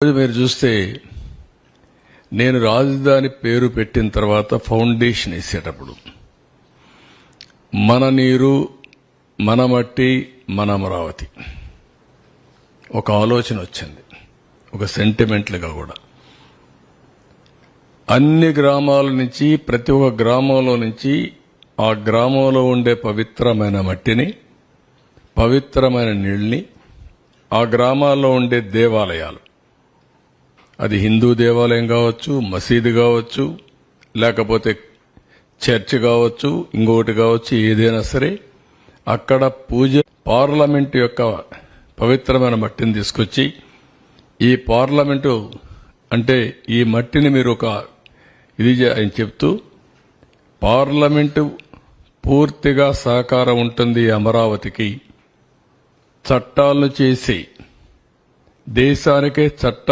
మీరు చూస్తే నేను రాజధాని పేరు పెట్టిన తర్వాత ఫౌండేషన్ వేసేటప్పుడు మన నీరు మన మట్టి మన అమరావతి ఒక ఆలోచన వచ్చింది, ఒక సెంటిమెంట్లుగా కూడా. అన్ని గ్రామాల నుంచి, ప్రతి ఒక్క గ్రామంలో నుంచి ఆ గ్రామంలో ఉండే పవిత్రమైన మట్టిని, పవిత్రమైన నీళ్ళని, ఆ గ్రామాల్లో ఉండే దేవాలయాలు, అది హిందూ దేవాలయం కావచ్చు, మసీదు కావచ్చు, లేకపోతే చర్చ్ కావచ్చు, ఇంకొకటి కావచ్చు, ఏదైనా సరే అక్కడ పూజ, పార్లమెంటు యొక్క పవిత్రమైన మట్టిని తీసుకొచ్చి, ఈ పార్లమెంటు అంటే ఈ మట్టిని మీరు ఒక ఇది అని చెప్తూ, పార్లమెంటు పూర్తిగా సహకారం ఉంటుంది అమరావతికి, చట్టాలను చేసి దేశానికే చట్టాలు